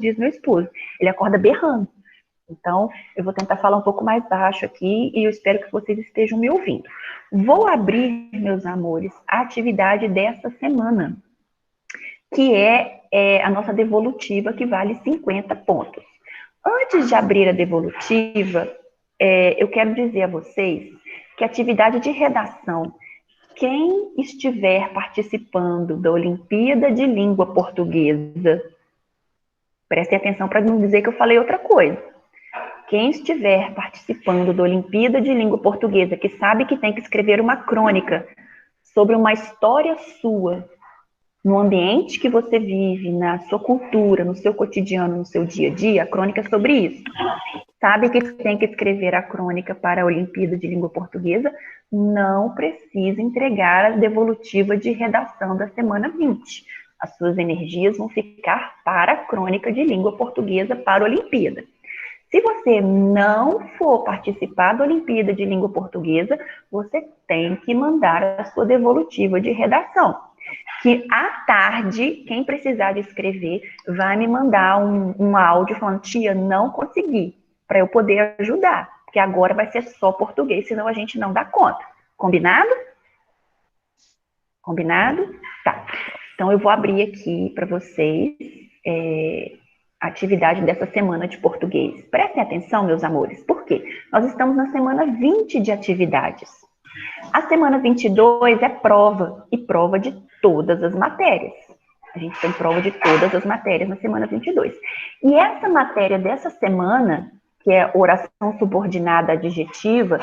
diz meu esposo. Ele acorda berrando. Então, eu vou tentar falar um pouco mais baixo aqui e eu espero que vocês estejam me ouvindo. Vou abrir, meus amores, a atividade dessa semana, que é a nossa devolutiva, que vale 50 pontos. Antes de abrir a devolutiva, eu quero dizer a vocês que a atividade de redação, quem estiver participando da Olimpíada de Língua Portuguesa, prestem atenção para não dizer que eu falei outra coisa. Quem estiver participando da Olimpíada de Língua Portuguesa, que sabe que tem que escrever uma crônica sobre uma história sua, no ambiente que você vive, na sua cultura, no seu cotidiano, no seu dia a dia, a crônica é sobre isso. Sabe que tem que escrever a crônica para a Olimpíada de Língua Portuguesa, não precisa entregar a devolutiva de redação da semana 20. As suas energias vão ficar para a crônica de língua portuguesa para a Olimpíada. Se você não for participar da Olimpíada de Língua Portuguesa, você tem que mandar a sua devolutiva de redação. Que à tarde, quem precisar de escrever, vai me mandar um áudio falando, tia, não consegui, para eu poder ajudar. Porque agora vai ser só português, senão a gente não dá conta. Combinado? Combinado? Tá. Então, eu vou abrir aqui para vocês a atividade dessa semana de português. Prestem atenção, meus amores, por quê? Nós estamos na semana 20 de atividades. A semana 22 é prova, e prova de todas as matérias. A gente tem prova de todas as matérias na semana 22. E essa matéria dessa semana, que é oração subordinada adjetiva,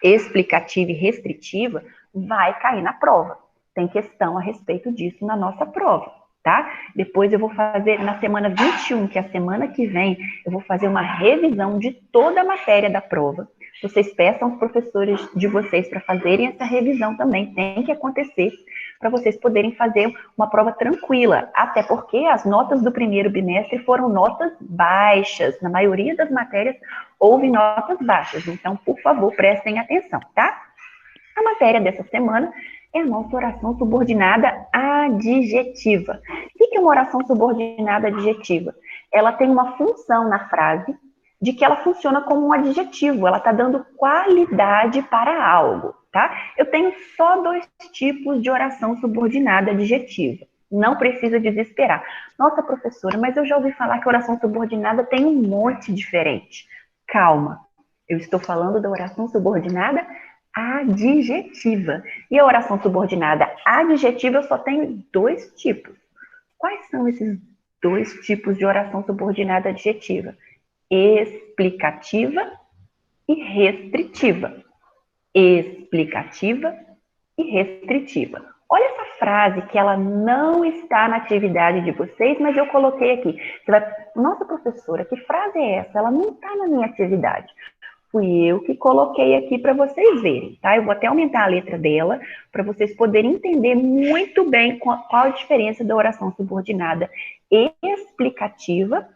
explicativa e restritiva, vai cair na prova. Tem questão a respeito disso na nossa prova, tá? Depois eu vou fazer, na semana 21, que é a semana que vem, eu vou fazer uma revisão de toda a matéria da prova. Vocês peçam aos professores de vocês para fazerem essa revisão também, tem que acontecer, para vocês poderem fazer uma prova tranquila, até porque as notas do primeiro bimestre foram notas baixas, na maioria das matérias houve notas baixas, então, por favor, prestem atenção, tá? A matéria dessa semana é a nossa oração subordinada adjetiva. O que é uma oração subordinada adjetiva? Ela tem uma função na frase de que ela funciona como um adjetivo, ela está dando qualidade para algo, tá? Eu tenho só 2 tipos de oração subordinada adjetiva. Não precisa desesperar. Nossa, professora, mas eu já ouvi falar que a oração subordinada tem um monte diferente. Calma, eu estou falando da oração subordinada adjetiva. E a oração subordinada adjetiva eu só tenho 2 tipos. Quais são esses 2 tipos de oração subordinada adjetiva? Explicativa e restritiva. Explicativa e restritiva. Olha essa frase que ela não está na atividade de vocês, mas eu coloquei aqui. Você vai, nossa professora, que frase é essa? Ela não está na minha atividade. Fui eu que coloquei aqui para vocês verem, tá? Eu vou até aumentar a letra dela para vocês poderem entender muito bem qual a diferença da oração subordinada explicativa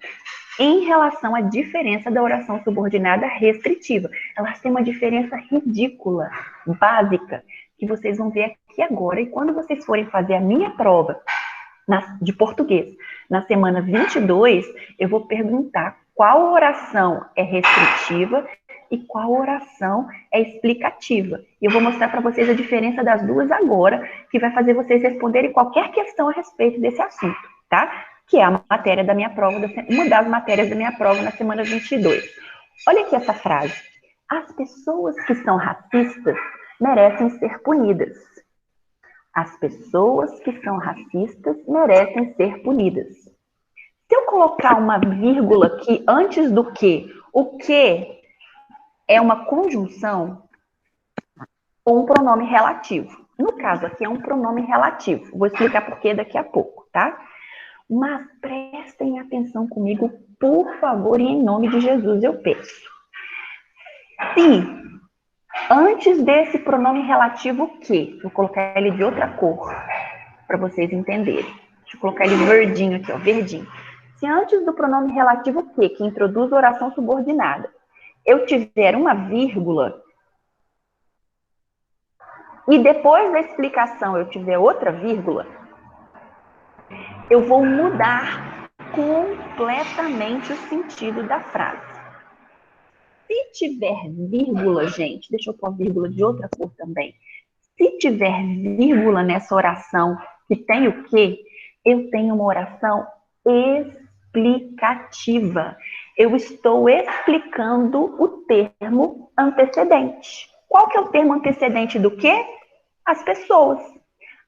em relação à diferença da oração subordinada restritiva. Elas têm uma diferença ridícula, básica, que vocês vão ver aqui agora. E quando vocês forem fazer a minha prova de português, na semana 22, eu vou perguntar qual oração é restritiva e qual oração é explicativa. E eu vou mostrar para vocês a diferença das duas agora, que vai fazer vocês responderem qualquer questão a respeito desse assunto, tá? Que é a matéria da minha prova, uma das matérias da minha prova na semana 22. Olha aqui essa frase. As pessoas que são racistas merecem ser punidas. As pessoas que são racistas merecem ser punidas. Se eu colocar uma vírgula aqui antes do que, o que é uma conjunção ou um pronome relativo. No caso aqui é um pronome relativo. Vou explicar por que daqui a pouco, tá? Mas prestem atenção comigo, por favor, e em nome de Jesus eu peço. Se antes desse pronome relativo que, vou colocar ele de outra cor, para vocês entenderem. Deixa eu colocar ele verdinho aqui, ó, verdinho. Se antes do pronome relativo que introduz a oração subordinada, eu tiver uma vírgula, e depois da explicação eu tiver outra vírgula, eu vou mudar completamente o sentido da frase. Se tiver vírgula, gente, deixa eu pôr vírgula de outra cor também. Se tiver vírgula nessa oração que tem o quê? Eu tenho uma oração explicativa. Eu estou explicando o termo antecedente. Qual que é o termo antecedente do quê? As pessoas.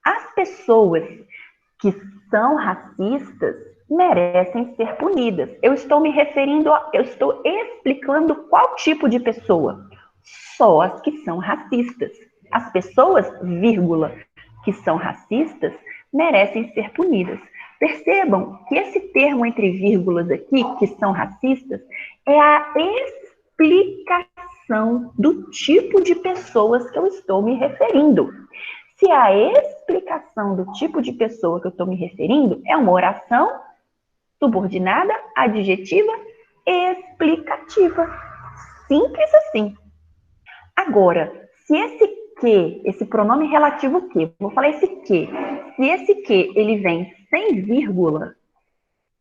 As pessoas que são racistas merecem ser punidas. Eu estou me referindo, eu estou explicando qual tipo de pessoa? Só as que são racistas. As pessoas, vírgula, que são racistas, merecem ser punidas. Percebam que esse termo entre vírgulas aqui, que são racistas, é a explicação do tipo de pessoas que eu estou me referindo. Se a explicação do tipo de pessoa que eu estou me referindo é uma oração subordinada, adjetiva, explicativa. Simples assim. Agora, se esse que, esse pronome relativo que, vou falar esse que, se esse que ele vem sem vírgula,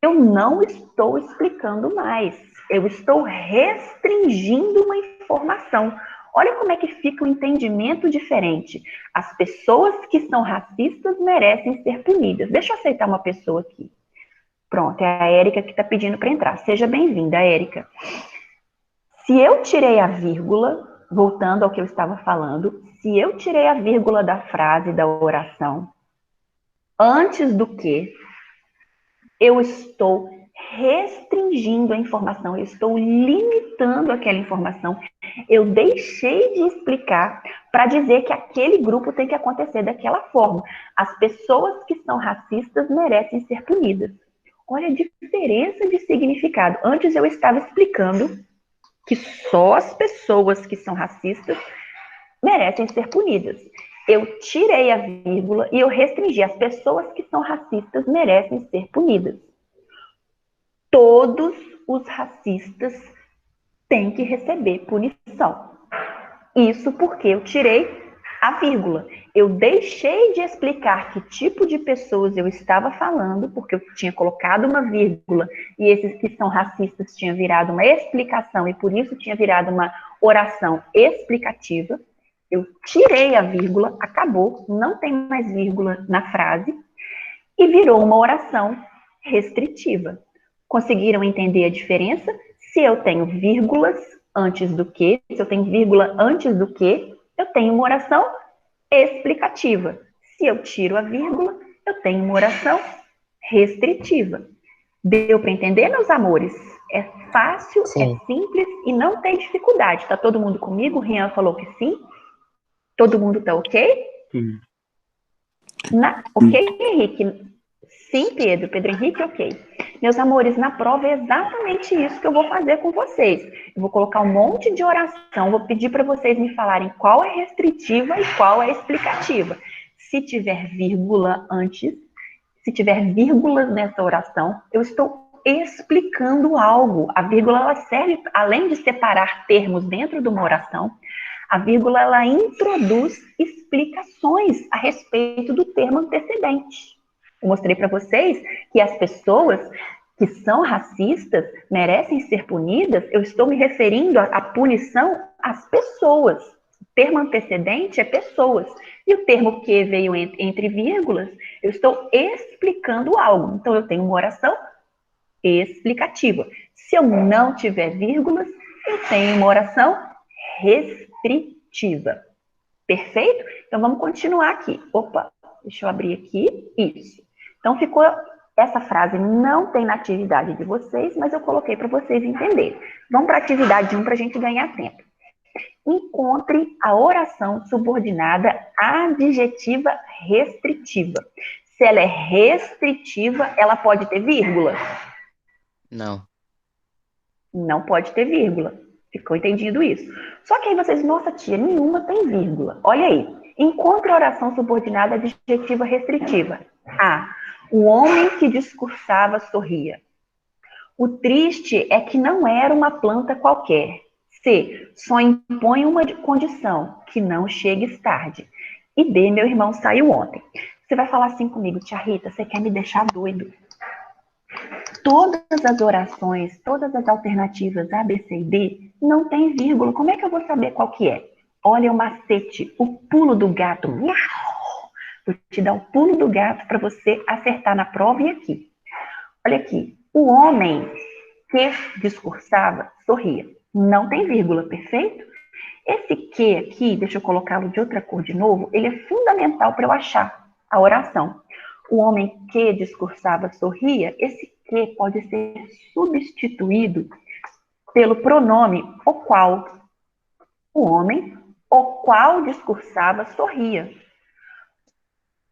eu não estou explicando mais. Eu estou restringindo uma informação. Olha como é que fica o entendimento diferente. As pessoas que são racistas merecem ser punidas. Deixa eu aceitar uma pessoa aqui. Pronto, é a Érica que está pedindo para entrar. Seja bem-vinda, Érica. Se eu tirei a vírgula, voltando ao que eu estava falando, se eu tirei a vírgula da frase, da oração, antes do que, eu estou restringindo a informação, eu estou limitando aquela informação, eu deixei de explicar para dizer que aquele grupo tem que acontecer daquela forma. As pessoas que são racistas merecem ser punidas. Olha a diferença de significado. Antes eu estava explicando que só as pessoas que são racistas merecem ser punidas. Eu tirei a vírgula e eu restringi. As pessoas que são racistas merecem ser punidas. Todos os racistas têm que receber punição. Isso porque eu tirei a vírgula. Eu deixei de explicar que tipo de pessoas eu estava falando, porque eu tinha colocado uma vírgula, e esses que são racistas tinham virado uma explicação, e por isso tinha virado uma oração explicativa. Eu tirei a vírgula, acabou, não tem mais vírgula na frase, e virou uma oração restritiva. Conseguiram entender a diferença? Se eu tenho vírgulas antes do que, se eu tenho vírgula antes do que, eu tenho uma oração explicativa. Se eu tiro a vírgula, eu tenho uma oração restritiva. Deu para entender, meus amores? É fácil, Sim. é simples e não tem dificuldade. Está todo mundo comigo? O Rian falou que sim. Todo mundo está ok? Sim. Ok, Henrique? Sim, Pedro. Pedro Henrique, ok. Meus amores, na prova é exatamente isso que eu vou fazer com vocês. Eu vou colocar um monte de oração, vou pedir para vocês me falarem qual é restritiva e qual é explicativa. Se tiver vírgula antes, se tiver vírgula nessa oração, eu estou explicando algo. A vírgula ela serve, além de separar termos dentro de uma oração, a vírgula ela introduz explicações a respeito do termo antecedente. Eu mostrei para vocês que as pessoas que são racistas merecem ser punidas. Eu estou me referindo à punição às pessoas. O termo antecedente é pessoas. E o termo que veio entre vírgulas, eu estou explicando algo. Então, eu tenho uma oração explicativa. Se eu não tiver vírgulas, eu tenho uma oração restritiva. Perfeito? Então, vamos continuar aqui. Opa, deixa eu abrir aqui. Isso. Então, ficou... Essa frase não tem na atividade de vocês, mas eu coloquei para vocês entenderem. Vamos para a atividade 1 para a gente ganhar tempo. Encontre a oração subordinada adjetiva restritiva. Se ela é restritiva, ela pode ter vírgula? Não. Não pode ter vírgula. Ficou entendido isso? Só que aí vocês, nossa tia, nenhuma tem vírgula. Olha aí. Encontre a oração subordinada adjetiva restritiva. A. O homem que discursava sorria. O triste é que não era uma planta qualquer. C. Só impõe uma condição, que não chegues tarde. E D. Meu irmão saiu ontem. Você vai falar assim comigo, tia Rita, você quer me deixar doido. todas as orações, todas as alternativas A, B, C e D não tem vírgula. Como é que eu vou saber qual que é? Olha o macete, o pulo do gato. Miau! Vou te dar o pulo do gato para você acertar na prova e aqui. Olha aqui, o homem que discursava sorria. Não tem vírgula, perfeito? Esse que aqui, deixa eu colocá-lo de outra cor de novo, ele é fundamental para eu achar a oração. O homem que discursava sorria, esse que pode ser substituído pelo pronome o qual. O homem o qual discursava sorria.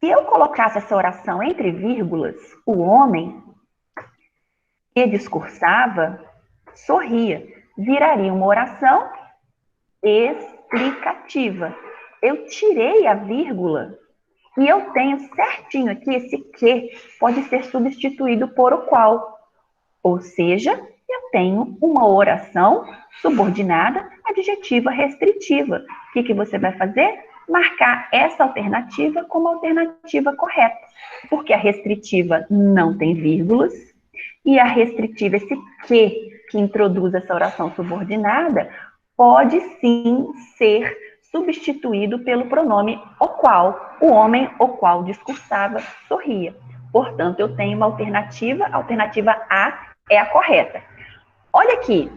Se eu colocasse essa oração entre vírgulas, o homem que discursava sorria. Viraria uma oração explicativa. Eu tirei a vírgula e eu tenho certinho aqui esse que pode ser substituído por o qual. Ou seja, eu tenho uma oração subordinada adjetiva restritiva. O que você vai fazer? Marcar essa alternativa como alternativa correta. Porque a restritiva não tem vírgulas e a restritiva, esse que introduz essa oração subordinada, pode sim ser substituído pelo pronome o qual. O homem o qual discursava sorria. Portanto, eu tenho uma alternativa, a alternativa A é a correta. Olha aqui,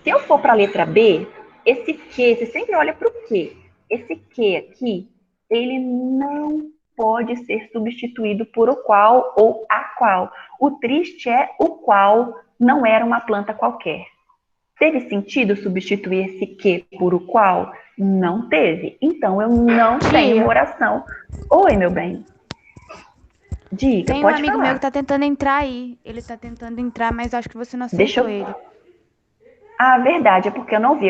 se eu for para a letra B, esse que, você sempre olha para o que. Esse que aqui, ele não pode ser substituído por o qual ou a qual. O triste é o qual não era uma planta qualquer. Teve sentido substituir esse que por o qual? Não teve. Então, eu não tenho uma oração. Oi, meu bem. Diga, Tem um pode amigo meu que falar. tá tentando entrar aí. Ele tá tentando entrar, mas acho que você não Deixa aceitou eu... ele. Ah, verdade, é porque eu não vi.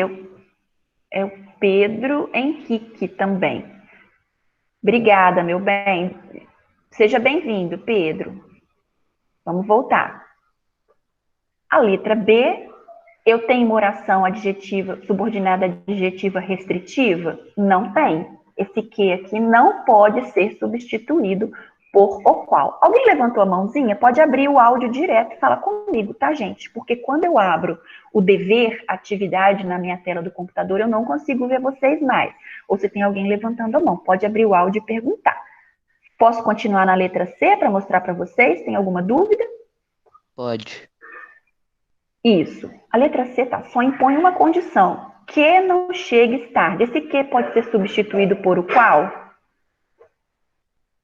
É o Pedro Henrique também. Obrigada, meu bem. Seja bem-vindo, Pedro. Vamos voltar. A letra B, eu tenho uma oração adjetiva, subordinada adjetiva restritiva? Não tem. Esse que aqui não pode ser substituído por o qual. Alguém levantou a mãozinha? Pode abrir o áudio direto e falar comigo, tá, gente? Porque quando eu abro o dever, atividade na minha tela do computador, eu não consigo ver vocês mais. Ou se tem alguém levantando a mão, pode abrir o áudio e perguntar. Posso continuar na letra C para mostrar para vocês? Tem alguma dúvida? Pode. Isso. A letra C tá, só impõe uma condição. Que não chegue tarde. Esse que pode ser substituído por o qual?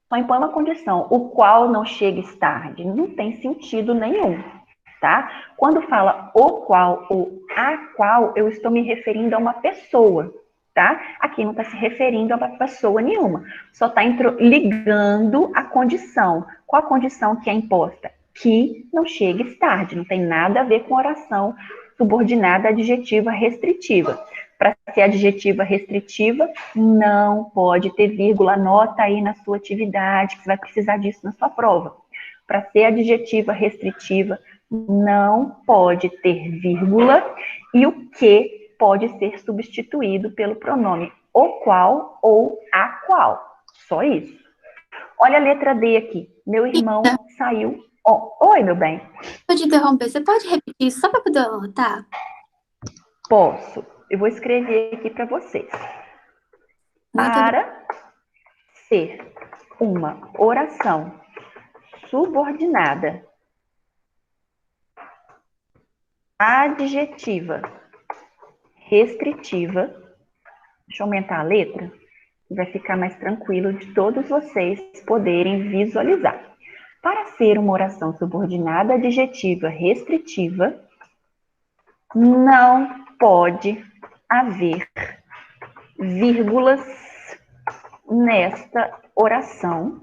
Só impõe uma condição. O qual não chegue tarde. Não tem sentido nenhum, tá? Quando fala o qual ou a qual, eu estou me referindo a uma pessoa, tá? Aqui não está se referindo a uma pessoa nenhuma. Só está ligando a condição. Qual a condição que é imposta? Que não chegue tarde. Não tem nada a ver com oração subordinada adjetiva restritiva. Para ser adjetiva restritiva, não pode ter vírgula. Anota aí na sua atividade, que você vai precisar disso na sua prova. Para ser adjetiva restritiva, não pode ter vírgula e o que pode ser substituído pelo pronome o qual ou a qual. Só isso. Olha a letra D aqui. Meu irmão saiu. Oh, oi, meu bem. Pode interromper, você pode repetir só para poder anotar? Posso. Eu vou escrever aqui para vocês. Para ser uma oração subordinada adjetiva restritiva, deixa eu aumentar a letra, vai ficar mais tranquilo de todos vocês poderem visualizar. Para ser uma oração subordinada adjetiva restritiva, não pode haver vírgulas nesta oração.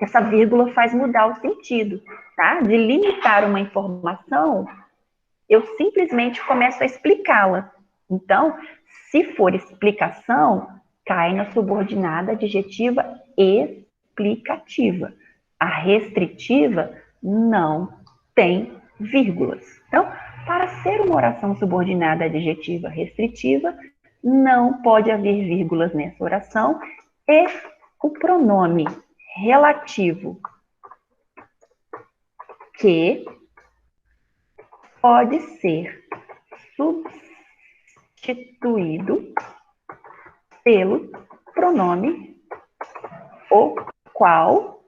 Essa vírgula faz mudar o sentido, tá? De limitar uma informação, eu simplesmente começo a explicá-la. Então, se for explicação, cai na subordinada adjetiva explicativa. A restritiva não tem vírgulas. Então, para ser uma oração subordinada adjetiva restritiva, não pode haver vírgulas nessa oração e o pronome relativo que pode ser substituído pelo pronome o qual,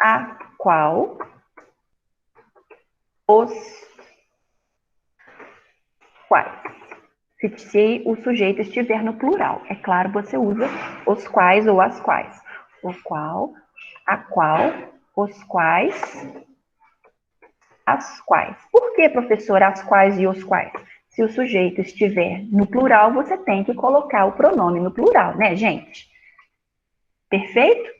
a qual, os quais. Se o sujeito estiver no plural. É claro, você usa os quais ou as quais. O qual, a qual, os quais, as quais. Por que, professora, as quais e os quais? Se o sujeito estiver no plural, você tem que colocar o pronome no plural, né, gente? Perfeito?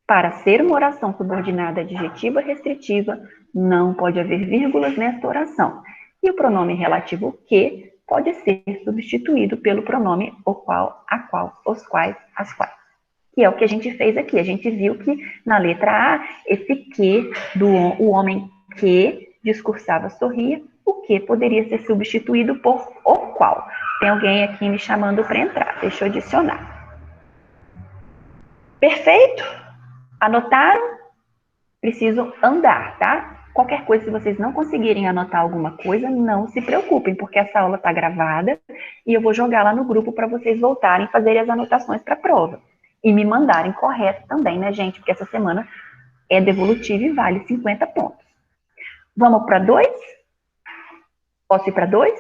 Para ser uma oração subordinada adjetiva restritiva, não pode haver vírgulas nesta oração. E o pronome relativo que pode ser substituído pelo pronome o qual, a qual, os quais, as quais. Que é o que a gente fez aqui. A gente viu que na letra A, esse que, o homem que discursava sorria, o que poderia ser substituído por o qual. Tem alguém aqui me chamando para entrar. Deixa eu adicionar. Perfeito? Anotaram? Preciso andar, tá? Qualquer coisa, se vocês não conseguirem anotar alguma coisa, não se preocupem, porque essa aula está gravada e eu vou jogar lá no grupo para vocês voltarem e fazerem as anotações para a prova. E me mandarem correto também, né, gente? Porque essa semana é devolutiva e vale 50 pontos. Vamos para 2? Posso ir para 2?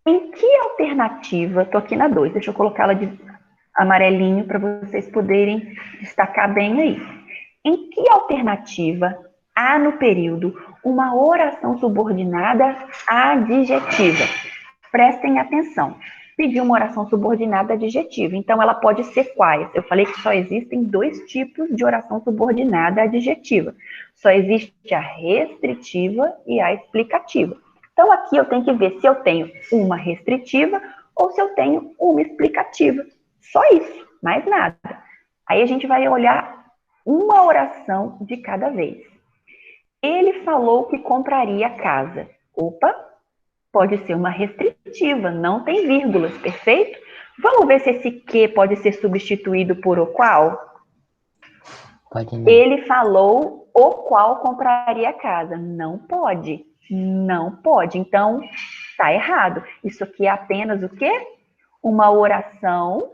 Em que alternativa, estou aqui na 2, deixa eu colocá-la de amarelinho para vocês poderem destacar bem aí. Em que alternativa há no período uma oração subordinada adjetiva? Prestem atenção. Pedi uma oração subordinada adjetiva, então ela pode ser quais? Eu falei que só existem 2 tipos de oração subordinada adjetiva. Só existe a restritiva e a explicativa. Então aqui eu tenho que ver se eu tenho uma restritiva ou se eu tenho uma explicativa. Só isso, mais nada. Aí a gente vai olhar uma oração de cada vez. Ele falou que compraria casa. Opa, pode ser uma restritiva, não tem vírgulas, perfeito? Vamos ver se esse que pode ser substituído por o qual? Pode não. Ele falou o qual compraria casa. Não pode. Não pode. Então, tá errado. Isso aqui é apenas o quê? Uma oração.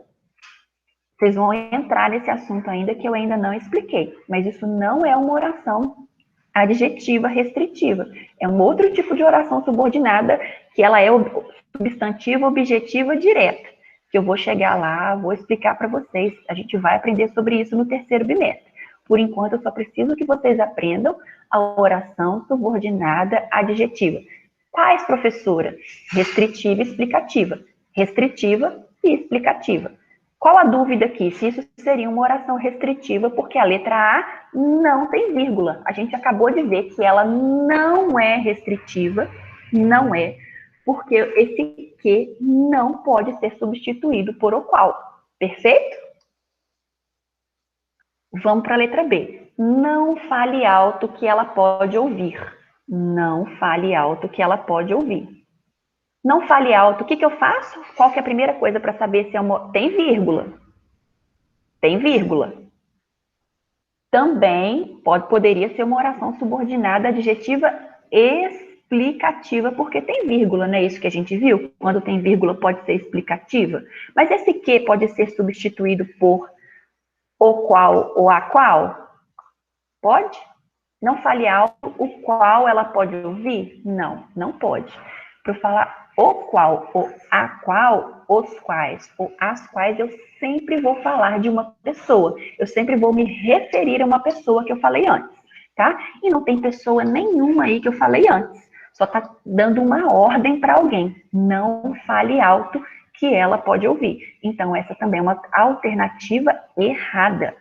Vocês vão entrar nesse assunto ainda que eu ainda não expliquei. Mas isso não é uma oração adjetiva restritiva. É um outro tipo de oração subordinada que ela é substantiva objetiva direta. Que eu vou chegar lá, vou explicar para vocês. A gente vai aprender sobre isso no terceiro bimestre. Por enquanto, eu só preciso que vocês aprendam a oração subordinada adjetiva. Quais, professora? Restritiva e explicativa. Restritiva e explicativa. Qual a dúvida aqui? Se isso seria uma oração restritiva, porque a letra A não tem vírgula. A gente acabou de ver que ela não é restritiva, não é, porque esse que não pode ser substituído por o qual. Perfeito? Vamos para a letra B. Não fale alto que ela pode ouvir. Não fale alto que ela pode ouvir. Não fale alto. O que eu faço? Qual que é a primeira coisa para saber se é uma... Tem vírgula. Tem vírgula. Também poderia ser uma oração subordinada adjetiva explicativa, porque tem vírgula, não é isso que a gente viu? Quando tem vírgula pode ser explicativa. Mas esse que pode ser substituído por o qual ou a qual? Pode? Não fale alto, o qual ela pode ouvir? Não, não pode. Para eu falar o qual ou a qual, os quais ou as quais, eu sempre vou falar de uma pessoa. Eu sempre vou me referir a uma pessoa que eu falei antes, tá? E não tem pessoa nenhuma aí que eu falei antes. Só tá dando uma ordem para alguém. Não fale alto que ela pode ouvir. Então, essa também é uma alternativa errada.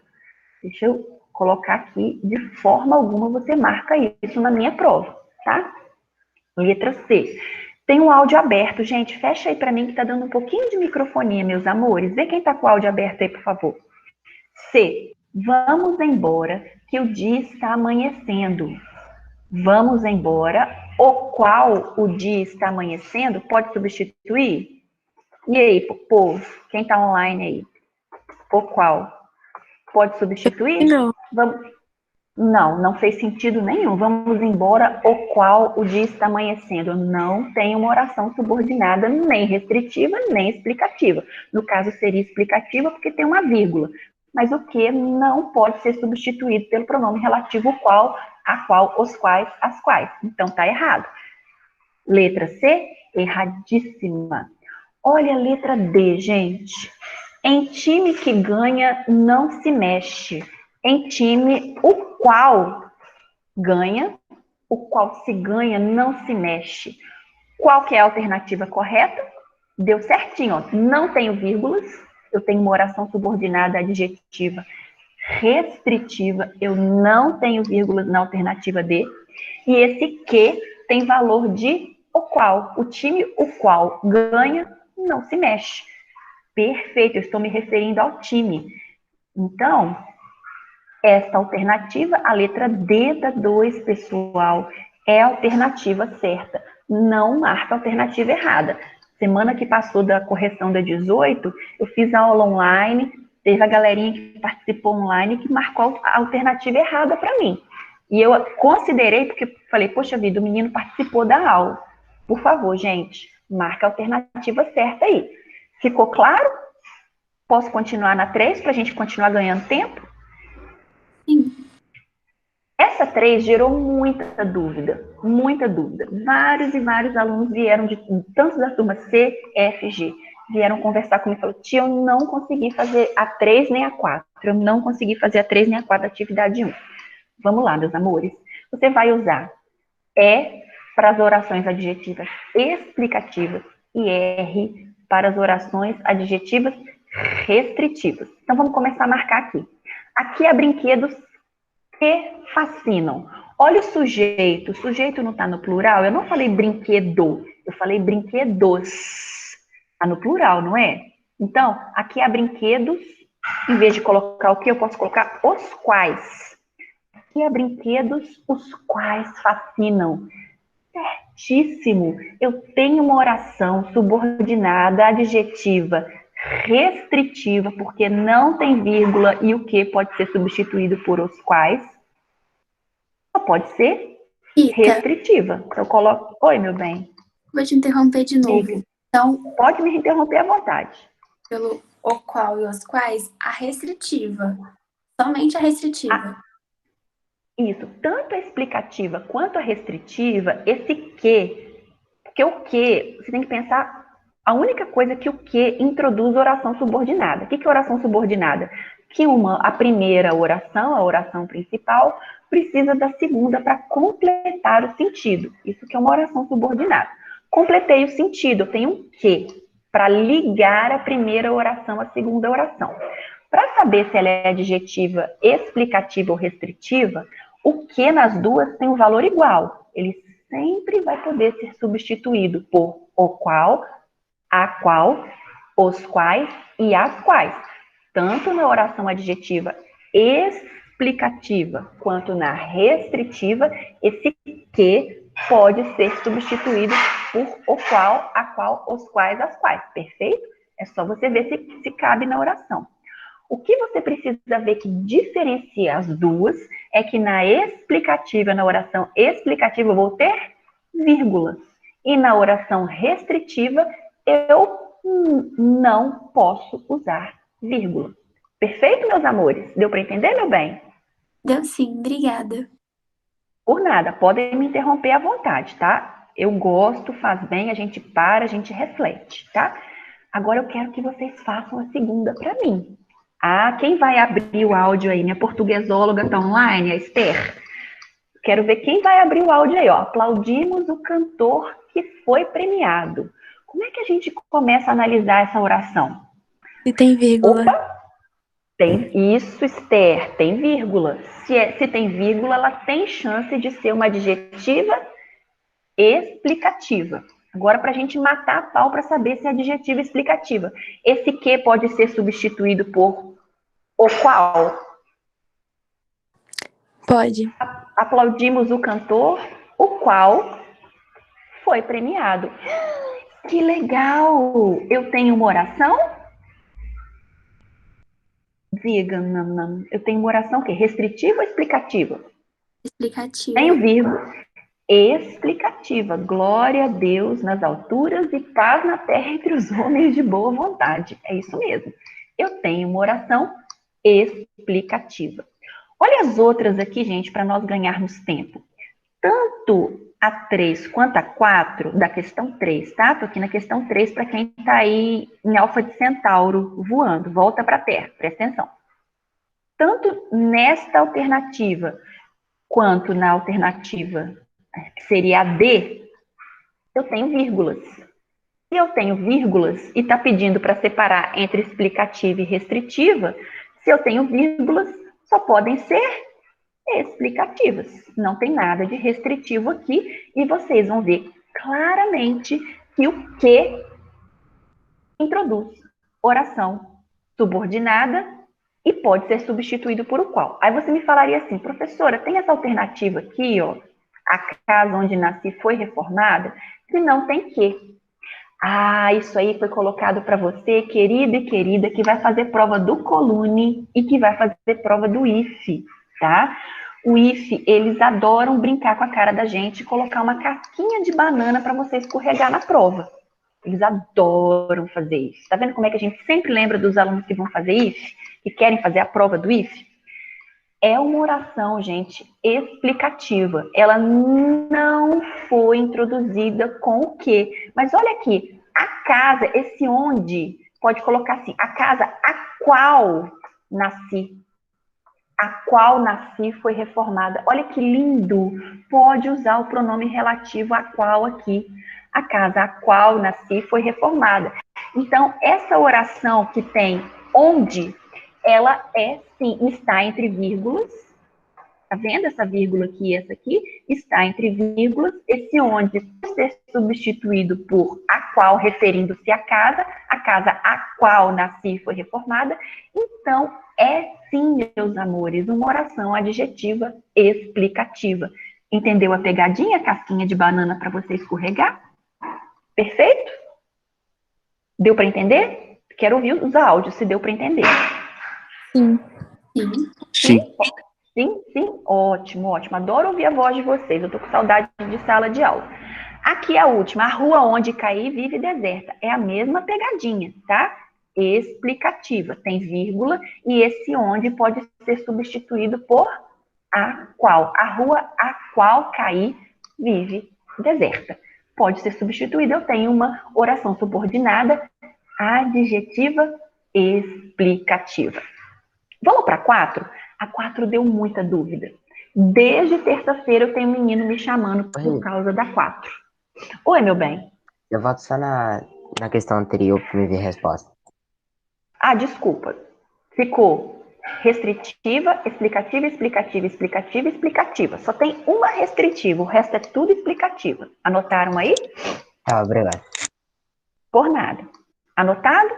Deixa eu colocar aqui, de forma alguma você marca isso na minha prova, tá? Letra C. Tem um áudio aberto, gente. Fecha aí para mim que tá dando um pouquinho de microfonia, meus amores. Vê quem tá com o áudio aberto aí, por favor. C. Vamos embora, que o dia está amanhecendo. Vamos embora, o qual o dia está amanhecendo, pode substituir? E aí, povo? Quem tá online aí? O qual? Pode substituir? Não. Vamos. Não, não fez sentido nenhum. Vamos embora, o qual o dia está amanhecendo. Não tem uma oração subordinada, nem restritiva, nem explicativa. No caso, seria explicativa porque tem uma vírgula. Mas o que não pode ser substituído pelo pronome relativo o qual, a qual, os quais, as quais. Então, está errado. Letra C, erradíssima. Olha a letra D, gente. Em time que ganha, não se mexe. Em time o qual ganha, o qual se ganha, não se mexe. Qual que é a alternativa correta? Deu certinho, ó. Não tenho vírgulas, eu tenho uma oração subordinada adjetiva restritiva, eu não tenho vírgulas na alternativa D, e esse que tem valor de o qual. O time o qual ganha, não se mexe. Perfeito, eu estou me referindo ao time. Então, esta alternativa, a letra D da 2, pessoal, é a alternativa certa. Não marca a alternativa errada. Semana que passou da correção da 18, eu fiz a aula online, teve a galerinha que participou online que marcou a alternativa errada para mim. E eu considerei, porque falei, poxa vida, o menino participou da aula. Por favor, gente, marca a alternativa certa aí. Ficou claro? Posso continuar na 3 para a gente continuar ganhando tempo? Sim. Essa 3 gerou muita dúvida, muita dúvida. Vários e vários alunos vieram, tanto da turma C, F, G, vieram conversar comigo e falaram, tia, eu não consegui fazer a 3 nem a 4, eu não consegui fazer a 3 nem a 4 da atividade 1. Vamos lá, meus amores. Você vai usar E para as orações adjetivas explicativas e R para as orações adjetivas restritivas. Então, vamos começar a marcar aqui. Aqui é brinquedos que fascinam. Olha o sujeito não está no plural, eu não falei brinquedo, eu falei brinquedos. Está no plural, não é? Então, aqui há brinquedos, em vez de colocar o que, eu posso colocar os quais. Aqui há brinquedos, os quais fascinam. Certíssimo, eu tenho uma oração subordinada, adjetiva, restritiva, porque não tem vírgula e o que pode ser substituído por os quais. Só pode ser Rita, restritiva. Eu coloco. Oi, meu bem. vou te interromper de novo. Então, Pode me interromper à vontade. pelo o qual e os quais, a restritiva. Somente a restritiva. Isso. Tanto a explicativa quanto a restritiva, esse que. Porque o que, você tem que pensar. A única coisa que o que introduz oração subordinada. O que é oração subordinada? Que a primeira oração, a oração principal, precisa da segunda para completar o sentido. Isso que é uma oração subordinada. Completei o sentido, eu tenho um que para ligar a primeira oração à segunda oração. Para saber se ela é adjetiva, explicativa ou restritiva, o que nas duas tem um valor igual. Ele sempre vai poder ser substituído por o qual, a qual, os quais e as quais. Tanto na oração adjetiva explicativa quanto na restritiva, esse que pode ser substituído por o qual, a qual, os quais, as quais. Perfeito? É só você ver se cabe na oração. O que você precisa ver que diferencia as duas é que na explicativa, na oração explicativa, eu vou ter vírgulas. E na oração restritiva, eu não posso usar vírgula. Perfeito, meus amores? Deu para entender, meu bem? Deu sim, obrigada. Por nada, podem me interromper à vontade, tá? Eu gosto, faz bem, a gente para, a gente reflete, tá? Agora eu quero que vocês façam a segunda para mim. Ah, quem vai abrir o áudio aí? Minha portuguesóloga está online, a Esther. Quero ver quem vai abrir o áudio aí, ó. Aplaudimos o cantor que foi premiado. Como é que a gente começa a analisar essa oração? E tem vírgula. Opa! Tem isso, Esther, tem vírgula. Se tem vírgula, ela tem chance de ser uma adjetiva explicativa. Agora, para a gente matar a pau para saber se é adjetiva explicativa. Esse que pode ser substituído por o qual? Pode. Aplaudimos o cantor, o qual foi premiado. Que legal! Eu tenho uma oração Diga, não. Eu tenho uma oração o quê? Restritiva ou explicativa? Explicativa. Tenho vírgula. Explicativa. Glória a Deus nas alturas e paz na terra entre os homens de boa vontade. É isso mesmo. Eu tenho uma oração explicativa. Olha as outras aqui, gente, para nós ganharmos tempo. Tanto a 3 quanto a 4 da questão 3, tá? Tô aqui na questão 3 para quem está aí em Alfa de Centauro voando. Volta para a Terra, presta atenção. Tanto nesta alternativa quanto na alternativa que seria a D, eu tenho vírgulas. Se eu tenho vírgulas e está pedindo para separar entre explicativa e restritiva, se eu tenho vírgulas, só podem ser explicativas. Não tem nada de restritivo aqui e vocês vão ver claramente que o que introduz oração subordinada e pode ser substituído por o qual. Aí você me falaria assim, professora, tem essa alternativa aqui, ó, a casa onde nasci foi reformada? Se não, tem que. Ah, isso aí foi colocado para você, querido e querida, que vai fazer prova do Colune e que vai fazer prova do IFE, tá? O IFE, eles adoram brincar com a cara da gente e colocar uma casquinha de banana para você escorregar na prova. Eles adoram fazer isso. Tá vendo como é que a gente sempre lembra dos alunos que vão fazer IFE, que querem fazer a prova do IFE? É uma oração, gente, explicativa. Ela não foi introduzida com o quê? Mas olha aqui, a casa, esse onde, pode colocar assim, a casa a qual nasci. A qual nasci foi reformada. Olha que lindo! Pode usar o pronome relativo a qual aqui. A casa a qual nasci foi reformada. Então, essa oração que tem onde, ela sim, está entre vírgulas. Tá vendo essa vírgula aqui e essa aqui? Está entre vírgulas. Esse onde pode ser substituído por a qual, referindo-se à casa a qual nasci foi reformada. Então, sim, meus amores, uma oração adjetiva explicativa. Entendeu a pegadinha, casquinha de banana para você escorregar? Perfeito? Deu para entender? Quero ouvir os áudios, se deu para entender. Sim. Sim. Sim, ótimo. Adoro ouvir a voz de vocês. Eu tô com saudade de sala de aula. Aqui a última, a rua onde caí vive deserta. É a mesma pegadinha, tá? Explicativa. Tem vírgula e esse onde pode ser substituído por a qual. A rua a qual caí vive deserta. Pode ser substituída. Eu tenho uma oração subordinada adjetiva explicativa. Vamos para 4? A 4 deu muita dúvida. Desde terça-feira eu tenho um menino me chamando por causa da 4. Oi, meu bem. Eu volto só na questão anterior para me ver a resposta. Ah, desculpa. Ficou restritiva, explicativa, explicativa, explicativa, explicativa. Só tem uma restritiva, o resto é tudo explicativa. Anotaram aí? Tá, obrigado. Por nada. Anotado?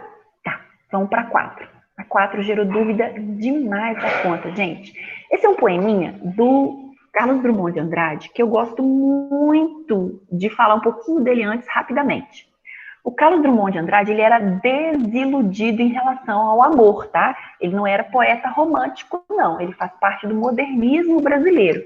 Tá, vamos para 4. A 4 gerou dúvida demais da conta, gente. Esse é um poeminha do Carlos Drummond de Andrade, que eu gosto muito de falar um pouquinho dele antes, rapidamente. O Carlos Drummond de Andrade, ele era desiludido em relação ao amor, tá? Ele não era poeta romântico, não. Ele faz parte do modernismo brasileiro.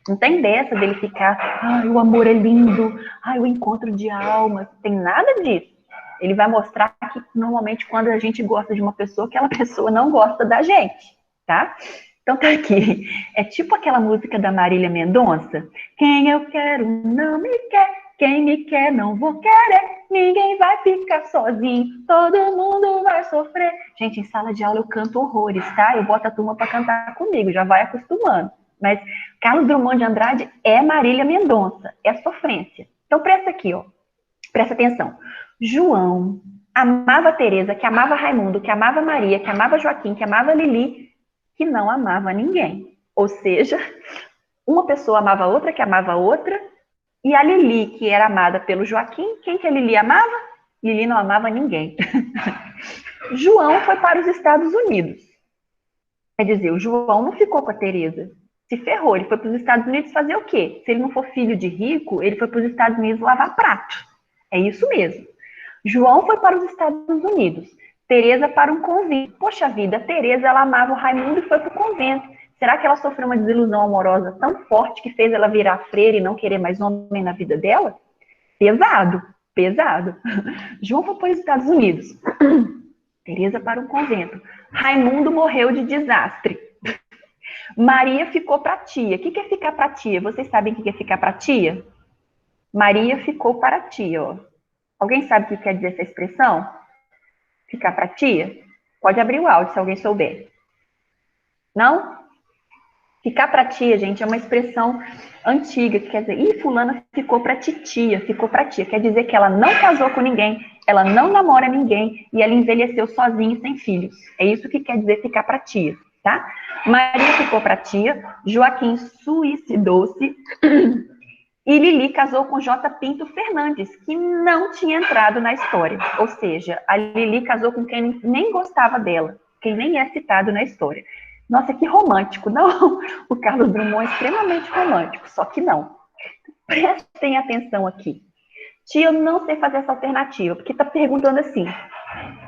Não tem dessa dele ficar, ai, o amor é lindo, ai, o encontro de almas. Não tem nada disso. Ele vai mostrar que, normalmente, quando a gente gosta de uma pessoa, aquela pessoa não gosta da gente, tá? Então, tá aqui. É tipo aquela música da Marília Mendonça. Quem eu quero não me quer, quem me quer não vou querer. Ninguém vai ficar sozinho, todo mundo vai sofrer. Gente, em sala de aula eu canto horrores, tá? Eu boto a turma para cantar comigo, já vai acostumando. Mas Carlos Drummond de Andrade é Marília Mendonça, é sofrência. Então, presta aqui, ó. Presta atenção. João amava Teresa, que amava Raimundo, que amava Maria, que amava Joaquim, que amava Lili, que não amava ninguém. Ou seja, uma pessoa amava outra, que amava outra, e a Lili, que era amada pelo Joaquim, quem que a Lili amava? Lili não amava ninguém. João foi para os Estados Unidos. Quer dizer, o João não ficou com a Teresa. Se ferrou, ele foi para os Estados Unidos fazer o quê? Se ele não for filho de rico, ele foi para os Estados Unidos lavar prato. É isso mesmo. João foi para os Estados Unidos. Tereza para um convento. Poxa vida, a Tereza, ela amava o Raimundo e foi para o convento. Será que ela sofreu uma desilusão amorosa tão forte que fez ela virar freira e não querer mais homem na vida dela? Pesado, pesado. João foi para os Estados Unidos. Tereza para um convento. Raimundo morreu de desastre. Maria ficou para a tia. O que é ficar para a tia? Vocês sabem o que é ficar para a tia? Maria ficou para a tia. Ó. Alguém sabe o que quer dizer essa expressão? Ficar para a tia? Pode abrir o áudio se alguém souber. Não? Ficar para a tia, gente, é uma expressão antiga, que quer dizer, fulana ficou para titia, ficou para tia. Quer dizer que ela não casou com ninguém, ela não namora ninguém e ela envelheceu sozinha, sem filhos. É isso que quer dizer ficar para tia, tá? Maria ficou para tia, Joaquim suicidou-se e Lili casou com J. Pinto Fernandes, que não tinha entrado na história. Ou seja, a Lili casou com quem nem gostava dela, quem nem é citado na história. Nossa, que romântico. Não, o Carlos Drummond é extremamente romântico, só que não. Prestem atenção aqui. Tia, eu não sei fazer essa alternativa, porque está perguntando assim,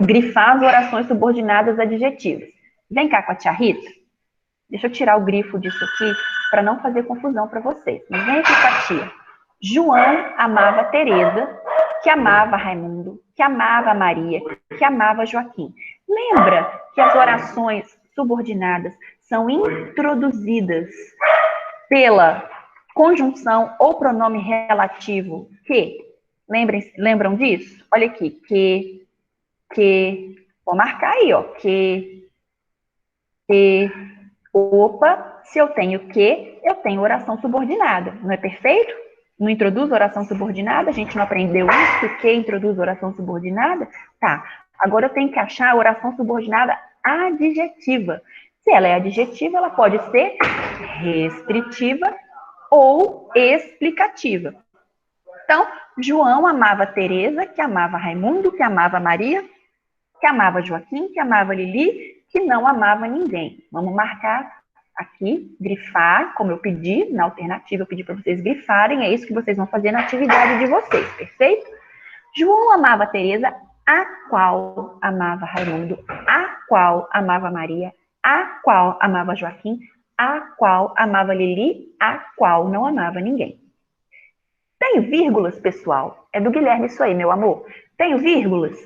grifar as orações subordinadas adjetivas. Vem cá com a tia Rita. Deixa eu tirar o grifo disso aqui, para não fazer confusão para vocês. Mas vem aqui com a tia. João amava Tereza, que amava Raimundo, que amava Maria, que amava Joaquim. Lembra que as orações subordinadas são introduzidas pela conjunção ou pronome relativo que? Lembram disso? Olha aqui, que, vou marcar aí, ó, que, opa, se eu tenho que, eu tenho oração subordinada, não é perfeito? Não introduz oração subordinada? A gente não aprendeu isso, que introduz oração subordinada? Tá, agora eu tenho que achar a oração subordinada adjetiva. Se ela é adjetiva, ela pode ser restritiva ou explicativa. Então, João amava Tereza, que amava Raimundo, que amava Maria, que amava Joaquim, que amava Lili, que não amava ninguém. Vamos marcar aqui, grifar, como eu pedi, na alternativa eu pedi para vocês grifarem, é isso que vocês vão fazer na atividade de vocês, perfeito? João amava Tereza, a qual amava Raimundo, a qual amava Maria, a qual amava Joaquim, a qual amava Lili, a qual não amava ninguém. Tenho vírgulas, pessoal? É do Guilherme isso aí, meu amor. Tenho vírgulas?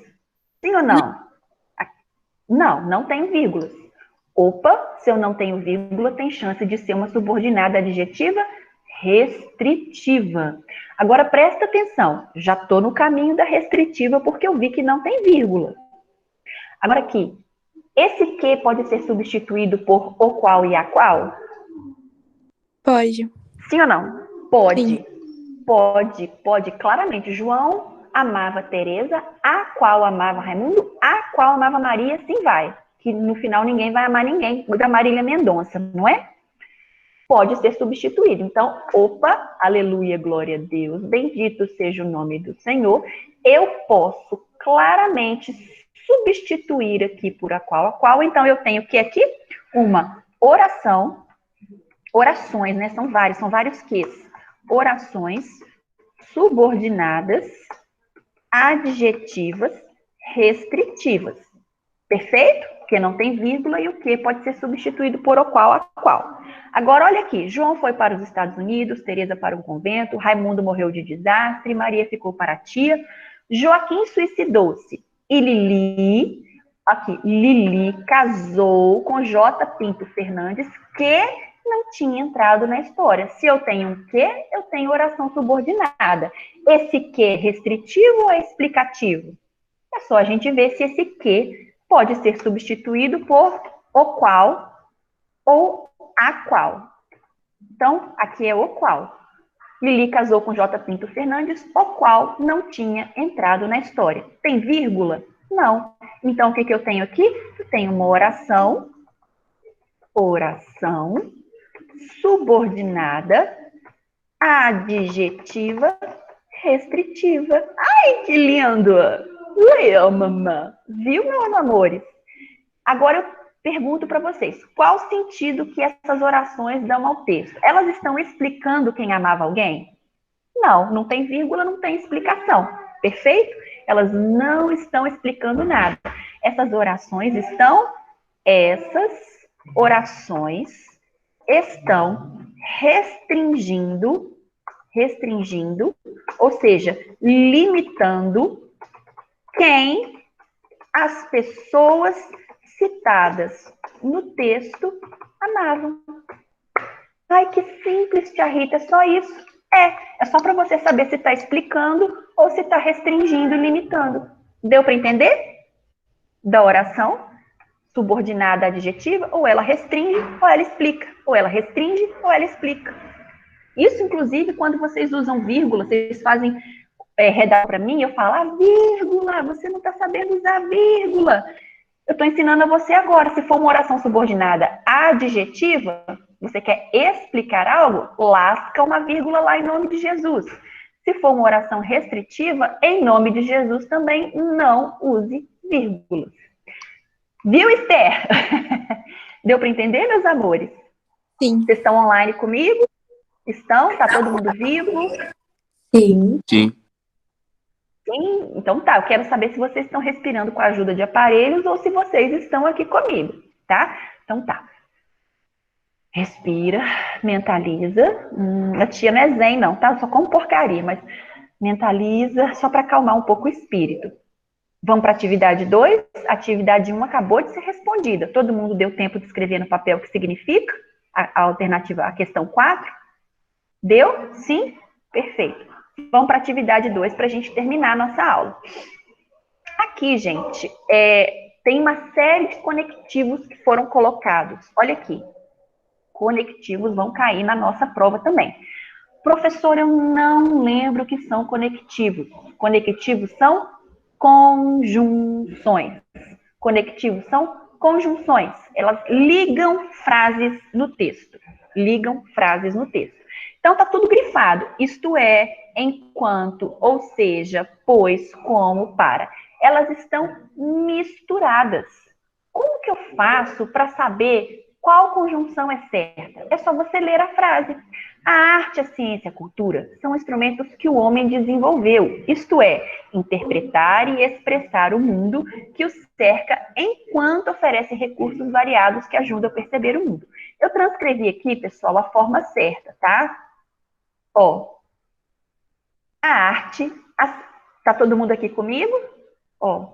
Sim ou não? Não, não tenho vírgulas. Opa, se eu não tenho vírgula, tem chance de ser uma subordinada adjetiva restritiva. Agora, presta atenção. Já estou no caminho da restritiva porque eu vi que não tem vírgula. Agora aqui, esse que pode ser substituído por o qual e a qual? Pode. Sim ou não? Pode. Sim. Pode, claramente. João amava Tereza, a qual amava Raimundo, a qual amava Maria, sim vai. Que no final ninguém vai amar ninguém. Da Marília Mendonça, não é? Pode ser substituído. Então, opa, aleluia, glória a Deus, bendito seja o nome do Senhor. Eu posso claramente substituir aqui por a qual. Então, eu tenho que aqui uma oração, orações, né? São vários ques. Orações subordinadas, adjetivas, restritivas. Perfeito? Porque não tem vírgula e o que pode ser substituído por o qual a qual. Agora, olha aqui. João foi para os Estados Unidos, Tereza para um convento, Raimundo morreu de desastre, Maria ficou para a tia, Joaquim suicidou-se. E Lili casou com J. Pinto Fernandes, que não tinha entrado na história. Se eu tenho um que, eu tenho oração subordinada. Esse que é restritivo ou é explicativo? É só a gente ver se esse que pode ser substituído por o qual ou a qual. Então, aqui é o qual. Lili casou com J. Pinto Fernandes, o qual não tinha entrado na história. Tem vírgula? Não. Então, o que eu tenho aqui? Eu tenho uma oração subordinada, adjetiva, restritiva. Ai, que lindo! Leia, mamãe. Viu, meus amores? Agora eu pergunto para vocês, qual o sentido que essas orações dão ao texto? Elas estão explicando quem amava alguém? Não tem vírgula, não tem explicação. Perfeito? Elas não estão explicando nada. Essas orações estão restringindo, ou seja, limitando quem as pessoas citadas no texto amavam. Ai, que simples, tia Rita, é só isso. É só para você saber se está explicando ou se está restringindo e limitando. Deu para entender? Da oração subordinada adjetiva, ou ela restringe ou ela explica. Ou ela restringe ou ela explica. Isso, inclusive, quando vocês usam vírgula, vocês fazem redar para mim, eu falo, vírgula, você não está sabendo usar vírgula. Eu estou ensinando a você agora. Se for uma oração subordinada adjetiva, você quer explicar algo, lasca uma vírgula lá em nome de Jesus. Se for uma oração restritiva, em nome de Jesus também não use vírgulas. Viu, Esther? Deu para entender, meus amores? Sim. Vocês estão online comigo? Estão? Tá todo mundo vivo? Sim. Sim. Sim? Então tá, eu quero saber se vocês estão respirando com a ajuda de aparelhos ou se vocês estão aqui comigo, tá? Então tá. Respira, mentaliza. A tia não é zen não, tá? Eu só como porcaria, mas mentaliza só para acalmar um pouco o espírito. Vamos para a atividade 2. Atividade 1 acabou de ser respondida. Todo mundo deu tempo de escrever no papel o que significa? A alternativa, a questão 4? Deu? Sim? Perfeito. Vamos para a atividade 2 para a gente terminar a nossa aula. Aqui, gente, tem uma série de conectivos que foram colocados. Olha aqui. Conectivos vão cair na nossa prova também. Professor, eu não lembro o que são conectivos. Conectivos são conjunções. Conectivos são conjunções. Elas ligam frases no texto. Ligam frases no texto. Então, tá tudo grifado. Isto é, enquanto, ou seja, pois, como, para. Elas estão misturadas. Como que eu faço para saber qual conjunção é certa? É só você ler a frase. A arte, a ciência, a cultura são instrumentos que o homem desenvolveu, isto é, interpretar e expressar o mundo que o cerca enquanto oferece recursos variados que ajudam a perceber o mundo. Eu transcrevi aqui, pessoal, a forma certa, tá? Ó, a arte, tá todo mundo aqui comigo? Ó,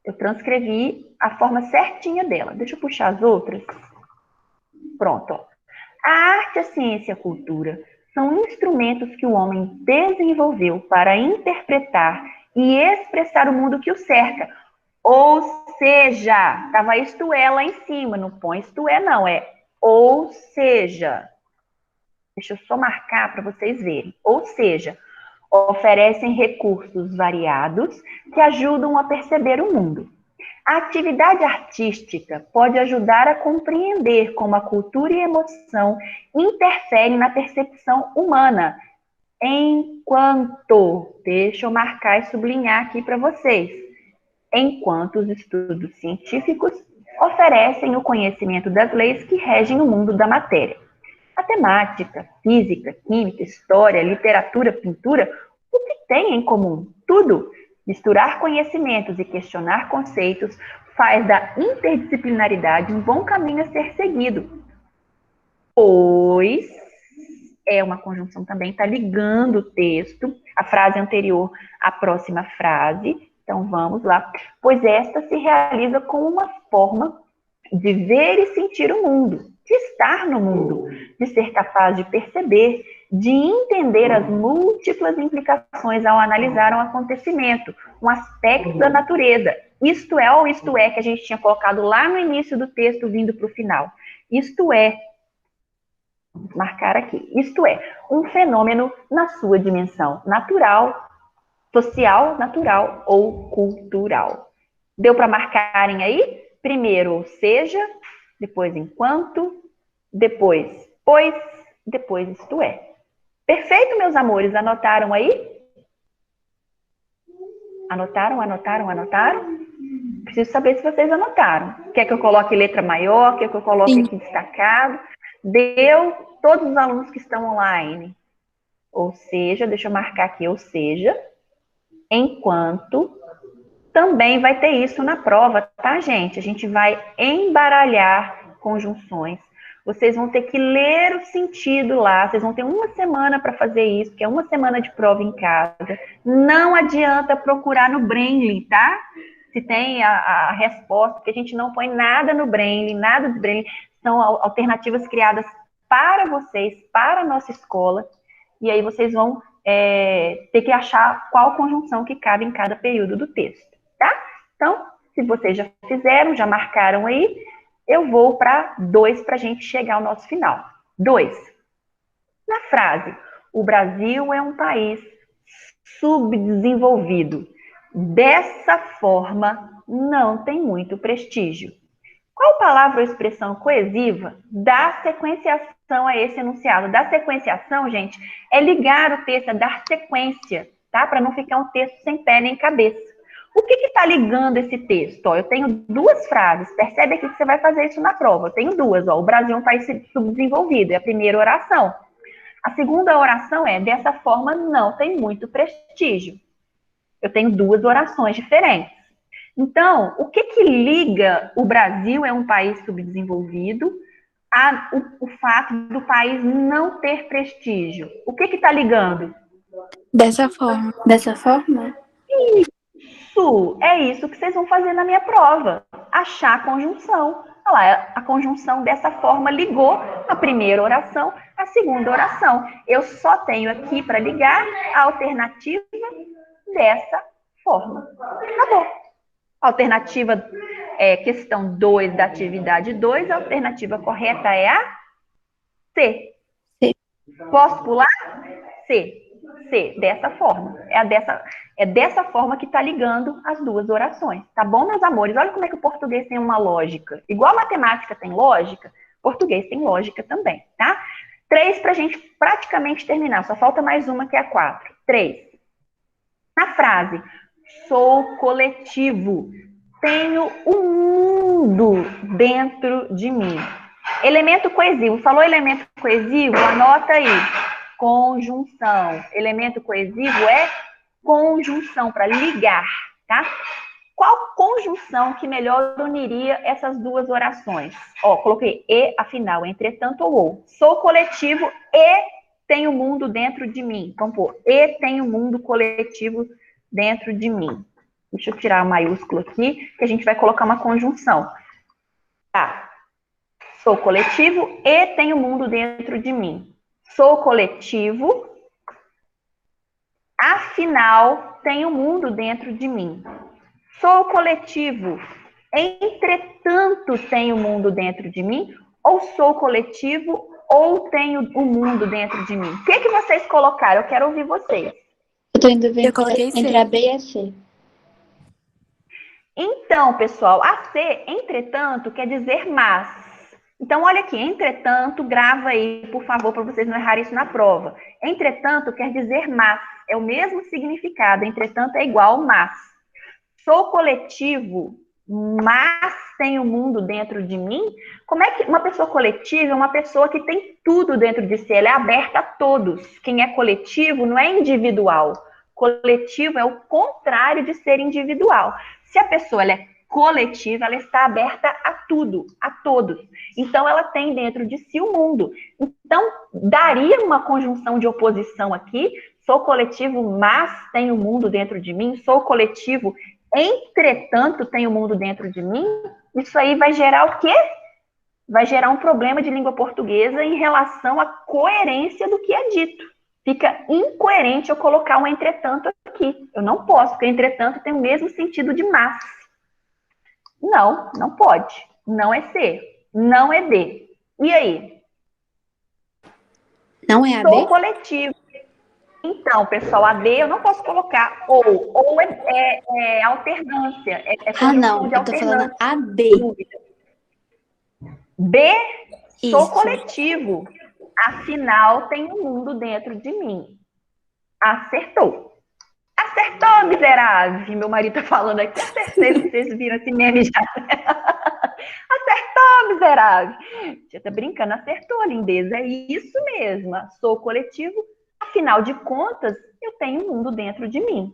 eu transcrevi a forma certinha dela. Deixa eu puxar as outras. Pronto, ó. A arte, a ciência e a cultura são instrumentos que o homem desenvolveu para interpretar e expressar o mundo que o cerca. Ou seja, estava isto é lá em cima, não põe isto é não, é ou seja. Deixa eu só marcar para vocês verem. Ou seja, oferecem recursos variados que ajudam a perceber o mundo. A atividade artística pode ajudar a compreender como a cultura e a emoção interferem na percepção humana, enquanto, deixa eu marcar e sublinhar aqui para vocês, enquanto os estudos científicos oferecem o conhecimento das leis que regem o mundo da matéria. Matemática, física, química, história, literatura, pintura, o que tem em comum? Tudo. Misturar conhecimentos e questionar conceitos faz da interdisciplinaridade um bom caminho a ser seguido. Pois é uma conjunção também, está ligando o texto, a frase anterior à próxima frase. Então, vamos lá. Pois esta se realiza como uma forma de ver e sentir o mundo, de estar no mundo, de ser capaz de perceber, de entender as múltiplas implicações ao analisar um acontecimento, um aspecto da natureza. Isto é, ou isto é, que a gente tinha colocado lá no início do texto, vindo para o final. Isto é, vou marcar aqui, isto é, um fenômeno na sua dimensão natural, social, natural ou cultural. Deu para marcarem aí? Primeiro, ou seja, depois enquanto, depois pois, depois isto é. Perfeito, meus amores? Anotaram aí? Anotaram, anotaram, anotaram? Preciso saber se vocês anotaram. Quer que eu coloque letra maior? Quer que eu coloque aqui destacado? Deu todos os alunos que estão online. Ou seja, deixa eu marcar aqui, ou seja, enquanto também vai ter isso na prova, tá, gente? A gente vai embaralhar conjunções. Vocês vão ter que ler o sentido lá. Vocês vão ter uma semana para fazer isso, que é uma semana de prova em casa. Não adianta procurar no Brainly, tá? Se tem a resposta, porque a gente não põe nada no Brainly, nada do Brainly. São alternativas criadas para vocês, para a nossa escola. E aí vocês vão ter que achar qual conjunção que cabe em cada período do texto, tá? Então, se vocês já fizeram, já marcaram aí, eu vou para 2 para a gente chegar ao nosso final. 2. Na frase, o Brasil é um país subdesenvolvido. Dessa forma, não tem muito prestígio. Qual palavra ou expressão coesiva dá sequenciação a esse enunciado? Dar sequenciação, gente, é ligar o texto, é dar sequência, tá? Para não ficar um texto sem pé nem cabeça. O que está ligando esse texto? Ó, eu tenho 2 frases. Percebe aqui que você vai fazer isso na prova. Eu tenho 2. Ó, o Brasil é um país subdesenvolvido. É a primeira oração. A segunda oração é, dessa forma, não tem muito prestígio. Eu tenho 2 orações diferentes. Então, o que liga o Brasil é um país subdesenvolvido o fato do país não ter prestígio? O que está ligando? Dessa forma. Dessa forma? Isso, é isso que vocês vão fazer na minha prova. Achar a conjunção. Olha lá, a conjunção dessa forma ligou a primeira oração à segunda oração. Eu só tenho aqui para ligar a alternativa dessa forma. Acabou. Alternativa questão 2 da atividade 2, a alternativa correta é a C. C. Posso pular? C. C, dessa forma. É dessa forma que está ligando as 2 orações. Tá bom, meus amores? Olha como é que o português tem uma lógica. Igual a matemática tem lógica, português tem lógica também, tá? 3 para a gente praticamente terminar. Só falta mais uma, que é a 4. 3. Na frase, sou coletivo. Tenho o mundo dentro de mim. Elemento coesivo. Falou elemento coesivo? Anota aí. Conjunção. Elemento coesivo é conjunção, para ligar, tá? Qual conjunção que melhor uniria essas 2 orações? Ó, coloquei e, afinal, entretanto ou. Sou coletivo e tenho o mundo dentro de mim. Vamos pôr, e tenho o mundo coletivo dentro de mim. Deixa eu tirar o maiúsculo aqui, que a gente vai colocar uma conjunção. Tá. Sou coletivo e tenho o mundo dentro de mim. Sou coletivo, afinal, tenho o mundo dentro de mim. Sou coletivo, entretanto, tenho o mundo dentro de mim. Ou sou coletivo, ou tenho o mundo dentro de mim. O que vocês colocaram? Eu quero ouvir vocês. Eu tô indo ver Eu coloquei C. entre a B e a C. Então, pessoal, a C, entretanto, quer dizer mas. Então, olha aqui, entretanto, grava aí, por favor, para vocês não errarem isso na prova. Entretanto, quer dizer mas. É o mesmo significado. Entretanto, é igual mas. Sou coletivo, mas tenho o mundo dentro de mim? Como é que uma pessoa coletiva é uma pessoa que tem tudo dentro de si? Ela é aberta a todos. Quem é coletivo não é individual. Coletivo é o contrário de ser individual. Se a pessoa ela é coletiva, ela está aberta a tudo, a todos. Então, ela tem dentro de si o mundo. Então, daria uma conjunção de oposição aqui. Sou coletivo, mas tenho o mundo dentro de mim. Sou coletivo, entretanto, tenho o mundo dentro de mim. Isso aí vai gerar o quê? Vai gerar um problema de língua portuguesa em relação à coerência do que é dito. Fica incoerente eu colocar um entretanto aqui. Eu não posso, porque entretanto tem o mesmo sentido de mas. Não, não pode. Não é C. Não é D. E aí? Não é a Sou D? coletivo. Então, pessoal, a D eu não posso colocar ou. Ou é alternância. Não. De Eu tô falando a B. B, sou Isso. coletivo. Afinal, tem um mundo dentro de mim. Acertou. Acertou, miserável. Meu marido tá falando aqui. Acertei, vocês viram esse meme já. Acertou, miserável. Você tá brincando, acertou, lindeza. É isso mesmo. Sou coletivo. Afinal de contas, eu tenho um mundo dentro de mim.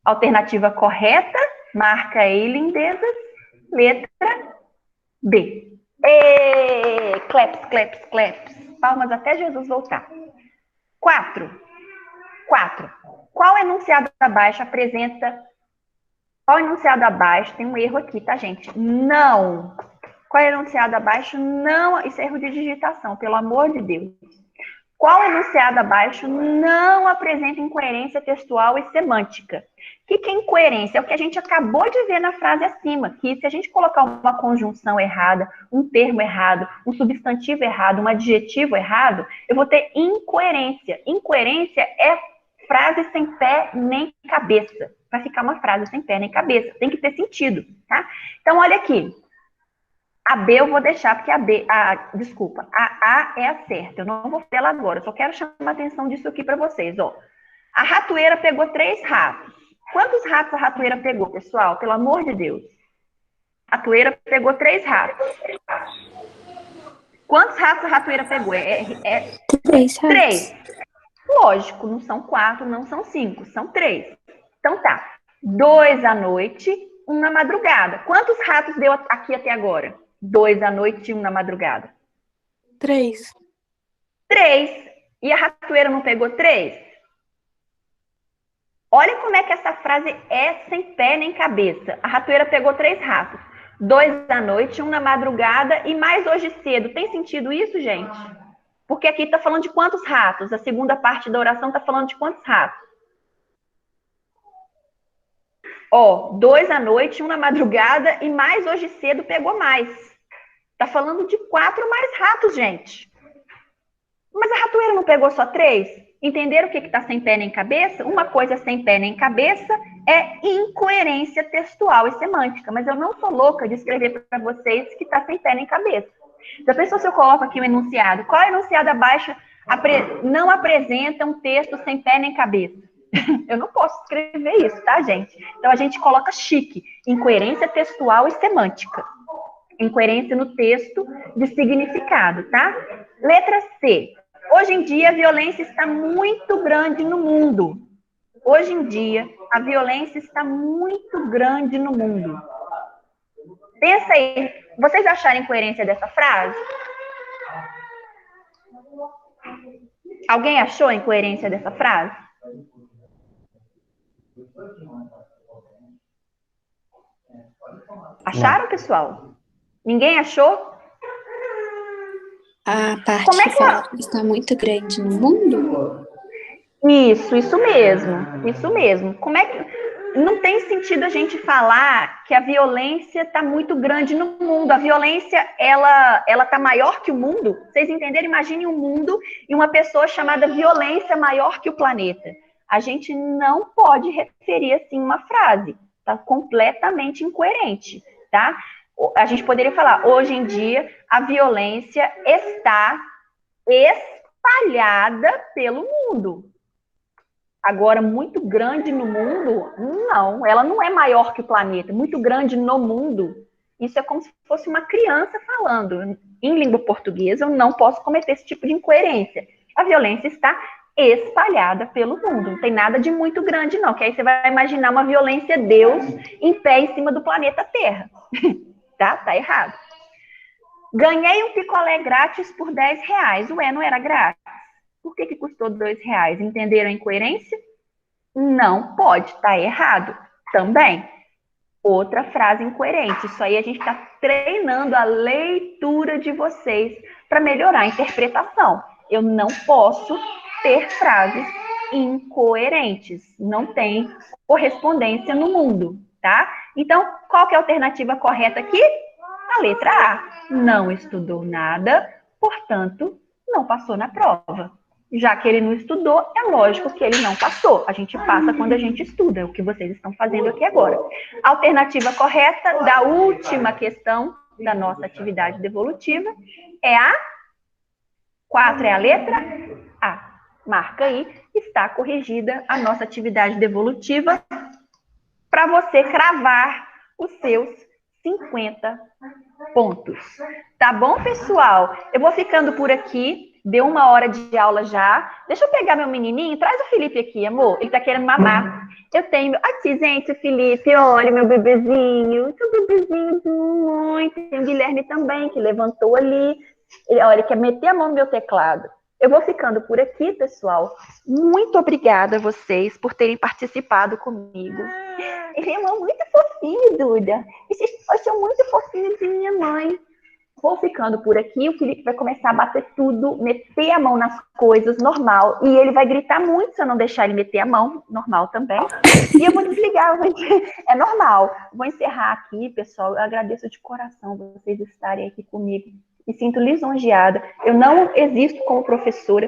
Alternativa correta Marca aí, lindezas. Letra B. E claps, claps, claps. Palmas até Jesus voltar. 4. Qual enunciado abaixo apresenta... Qual enunciado abaixo... Tem um erro aqui, tá, gente? Não. Qual enunciado abaixo? Não. Isso é erro de digitação, pelo amor de Deus. Qual enunciado abaixo não apresenta incoerência textual e semântica? O que é incoerência? É o que a gente acabou de ver na frase acima, que se a gente colocar uma conjunção errada, um termo errado, um substantivo errado, um adjetivo errado, eu vou ter incoerência. Incoerência é frase sem pé nem cabeça. Vai ficar uma frase sem pé nem cabeça. Tem que ter sentido, tá? Então, olha aqui. A B eu vou deixar, porque desculpa, a A é a certa. Eu não vou fazer ela agora, eu só quero chamar a atenção disso aqui para vocês, ó. A ratoeira pegou 3 ratos. Quantos ratos a ratoeira pegou, pessoal? Pelo amor de Deus. A ratoeira pegou 3 ratos. Quantos ratos a ratoeira pegou? 3 ratos. 3. Lógico, não são 4, não são 5, são 3. Então tá. 2 à noite, 1 na madrugada. Quantos ratos deu aqui até agora? 2 à noite e 1 na madrugada. 3. 3. E a ratoeira não pegou 3? Olha como é que essa frase é sem pé nem cabeça. A ratoeira pegou 3 ratos. 2 à noite, 1 na madrugada e mais hoje cedo. Tem sentido isso, gente? Porque aqui está falando de quantos ratos? A segunda parte da oração está falando de quantos ratos? Ó, 2 à noite, 1 na madrugada e mais hoje cedo pegou mais. Tá falando de 4 mais ratos, gente. Mas a ratoeira não pegou só 3? Entenderam o que tá sem pé nem cabeça? Uma coisa sem pé nem cabeça é incoerência textual e semântica. Mas eu não sou louca de escrever para vocês que tá sem pé nem cabeça. Já pensou se eu coloco aqui um enunciado? Qual enunciado abaixo não apresenta um texto sem pé nem cabeça? Eu não posso escrever isso, tá, gente? Então a gente coloca chique, incoerência textual e semântica. Incoerência no texto de significado, tá? Letra C. Hoje em dia a violência está muito grande no mundo. Hoje em dia a violência está muito grande no mundo. Pensa aí, vocês acharam incoerência dessa frase? Alguém achou a incoerência dessa frase? Acharam, pessoal? Ninguém achou? A parte Como é que que fala que está muito grande no mundo? Isso mesmo, isso mesmo. Como é que... Não tem sentido a gente falar que a violência está muito grande no mundo. A violência, ela está maior que o mundo. Vocês entenderam? Imagine um mundo e uma pessoa chamada violência maior que o planeta. A gente não pode referir assim uma frase. Está completamente incoerente, tá? A gente poderia falar, hoje em dia, a violência está espalhada pelo mundo. Agora, muito grande no mundo, não, ela não é maior que o planeta. Muito grande no mundo, isso é como se fosse uma criança falando. Em língua portuguesa, eu não posso cometer esse tipo de incoerência. A violência está espalhada pelo mundo. Não tem nada de muito grande, não. Que aí você vai imaginar uma violência Deus em pé em cima do planeta Terra. Tá errado. Ganhei um picolé grátis por R$10. Ué, não era grátis? Por que custou R$2? Entenderam a incoerência? Não pode, tá errado. Também. Outra frase incoerente. Isso aí a gente está treinando a leitura de vocês para melhorar a interpretação. Eu não posso ter frases incoerentes. Não tem correspondência no mundo, tá? Então, qual que é a alternativa correta aqui? A letra A. Não estudou nada, portanto, não passou na prova. Já que ele não estudou, é lógico que ele não passou. A gente passa quando a gente estuda, o que vocês estão fazendo aqui agora. A alternativa correta da última questão da nossa atividade devolutiva é a 4, é a letra A. Marca aí, está corrigida a nossa atividade devolutiva para você cravar os seus 50 pontos. Tá bom, pessoal? Eu vou ficando por aqui. Deu 1 hora de aula já. Deixa eu pegar meu menininho. Traz o Felipe aqui, amor. Ele tá querendo mamar. Eu tenho... Aqui, gente, o Felipe. Olha, meu bebezinho. Seu bebezinho muito. Tem o Guilherme também, que levantou ali. Olha, ele quer meter a mão no meu teclado. Eu vou ficando por aqui, pessoal. Muito obrigada a vocês por terem participado comigo. Ele é muito fofinho, Duda. Vocês são muito fofinhos de minha mãe. Vou ficando por aqui, o Felipe vai começar a bater tudo, meter a mão nas coisas, normal. E ele vai gritar muito se eu não deixar ele meter a mão, normal também. E eu vou desligar, é normal. Vou encerrar aqui, pessoal. Eu agradeço de coração vocês estarem aqui comigo. Me sinto lisonjeada. Eu não existo como professora